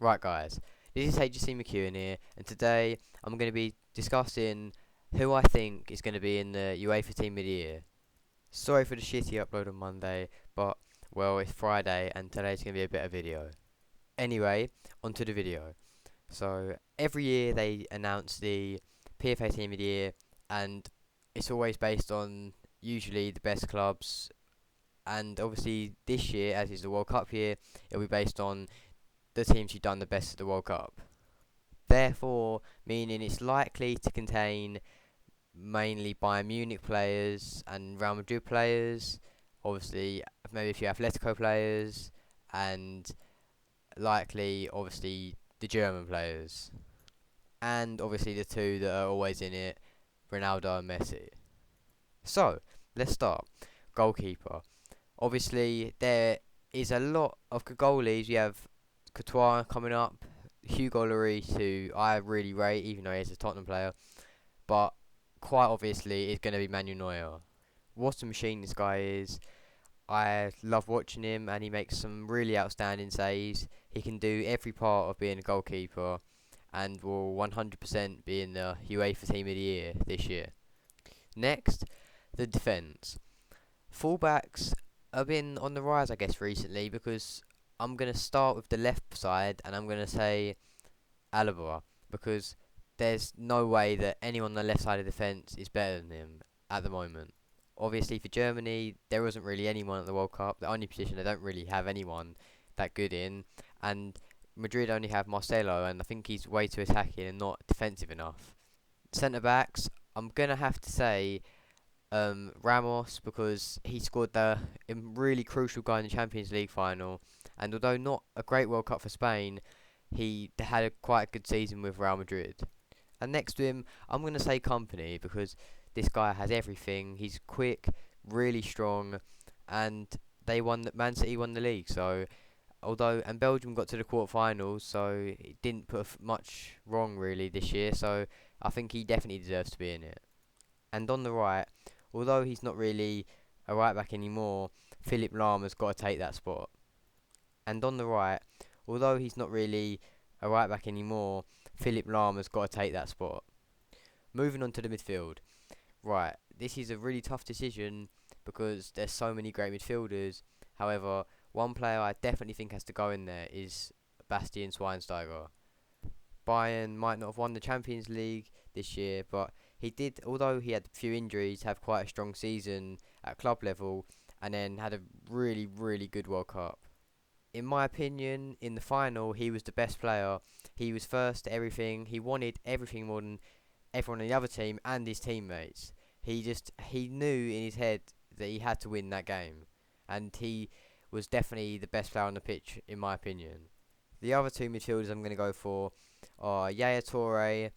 Right, guys, this is HSCMckeown here, and today I'm going to be discussing who I think is going to be in the UEFA Team of the Year. Sorry for the shitty upload on Monday, but well, it's Friday and today's going to be a better video. Anyway, onto the video. So, every year they announce the PFA Team of the Year, and it's always based on usually the best clubs. And obviously, this year, as is the World Cup year, it'll be based on the teams who've done the best at the World Cup. Therefore, meaning it's likely to contain mainly Bayern Munich players and Real Madrid players, obviously, maybe a few Atletico players, and likely, obviously, the German players. And obviously, the two that are always in it, Ronaldo and Messi. So, let's start. Goalkeeper. Obviously, there is a lot of good goalies. We have Courtois coming up, Hugo Lloris, who I really rate, even though he's a Tottenham player. But quite obviously, it's going to be Manuel Neuer. What a machine this guy is. I love watching him, and he makes some really outstanding saves. He can do every part of being a goalkeeper, and will 100% be in the UEFA Team of the Year this year. Next, the defence. Fullbacks have been on the rise, I guess, recently because I'm going to start with the left side and I'm going to say Alaba because there's no way that anyone on the left side of the fence is better than him at the moment. Obviously, for Germany, there wasn't really anyone at the World Cup. The only position they don't really have anyone that good in, and Madrid only have Marcelo, and I think he's way too attacking and not defensive enough. Centre backs, I'm gonna have to say Ramos because he scored the really crucial goal in the Champions League final, and although not a great World Cup for Spain, he had a quite good season with Real Madrid. And next to him, I'm going to say Company because this guy has everything. He's quick, really strong, and Man City won the league. So and Belgium got to the quarterfinals, so it didn't put much wrong really this year. So I think he definitely deserves to be in it. And on the right, although he's not really a right back anymore, Philip Lahm got to take that spot. And on the right, although he's not really a right back anymore, Philip Lahm got to take that spot. Moving on to the midfield. Right, this is a really tough decision because there's so many great midfielders. However, one player I definitely think has to go in there is Bastian Schweinsteiger. Bayern might not have won the Champions League this year, but he did, although he had a few injuries, have quite a strong season at club level and then had a really, really good World Cup. In my opinion, in the final, he was the best player. He was first to everything. He wanted everything more than everyone on the other team and his teammates. He knew in his head that he had to win that game, and he was definitely the best player on the pitch, in my opinion. The other two midfielders I'm going to go for are Yaya Toure,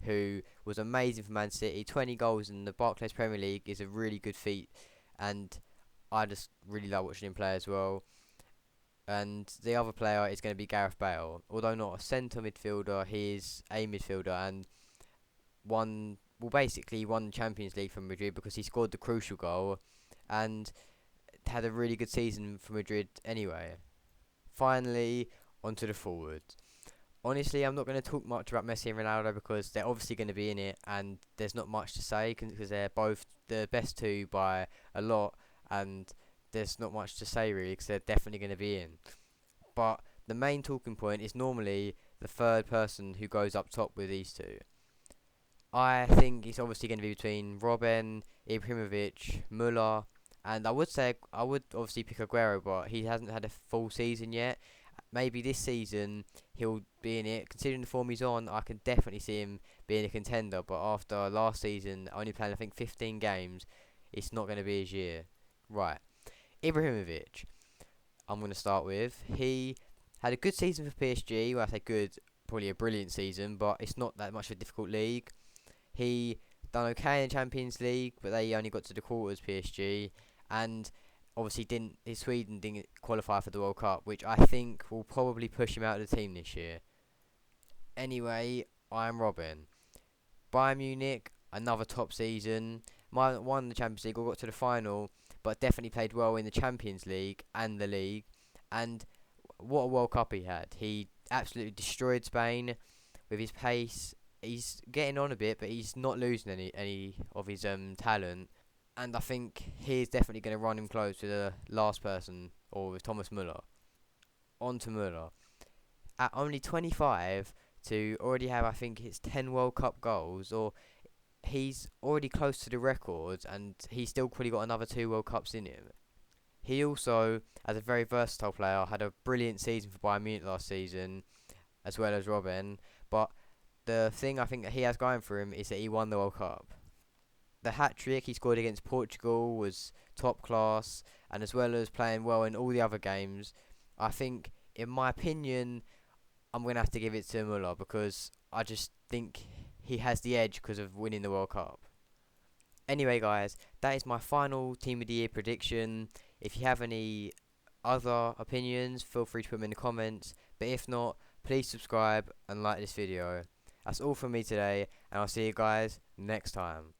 who was amazing for Man City. 20 goals in the Barclays Premier League is a really good feat, and I just really like watching him play as well. And the other player is going to be Gareth Bale. Although not a centre midfielder, he is a midfielder and basically won the Champions League for Madrid because he scored the crucial goal and had a really good season for Madrid anyway. Finally, onto the forwards. Honestly, I'm not going to talk much about Messi and Ronaldo because they're obviously going to be in it, and there's not much to say because they're both the best two by a lot, and there's not much to say really because they're definitely going to be in. But the main talking point is normally the third person who goes up top with these two. I think it's obviously going to be between Robben, Ibrahimovic, Muller, and I would obviously pick Aguero, but he hasn't had a full season yet. Maybe this season he'll be in it. Considering the form he's on, I can definitely see him being a contender. But after last season, only playing I think 15 games, it's not going to be his year. Right, Ibrahimovic. I'm going to start with. He had a good season for PSG. Well, I say good, probably a brilliant season, but it's not that much of a difficult league. He done okay in the Champions League, but they only got to the quarters, PSG, and obviously Sweden didn't qualify for the World Cup, which I think will probably push him out of the team this year. Anyway, I'm Robin. Bayern Munich, another top season. Won the Champions League, or got to the final, but definitely played well in the Champions League and the league. And what a World Cup he had. He absolutely destroyed Spain with his pace. He's getting on a bit, but he's not losing any of his talent. And I think he's definitely going to run him close to the last person, or with Thomas Muller. On to Muller. At only 25, to already have, I think it's 10 World Cup goals, or he's already close to the record, and he's still probably got another 2 World Cups in him. He also, as a very versatile player, had a brilliant season for Bayern Munich last season, as well as Robin. But the thing I think that he has going for him is that he won the World Cup. The hat trick he scored against Portugal was top class, and as well as playing well in all the other games, I think, in my opinion, I'm going to have to give it to Muller because I just think he has the edge because of winning the World Cup. Anyway, guys, that is my final Team of the Year prediction. If you have any other opinions, feel free to put them in the comments. But if not, please subscribe and like this video. That's all from me today, and I'll see you guys next time.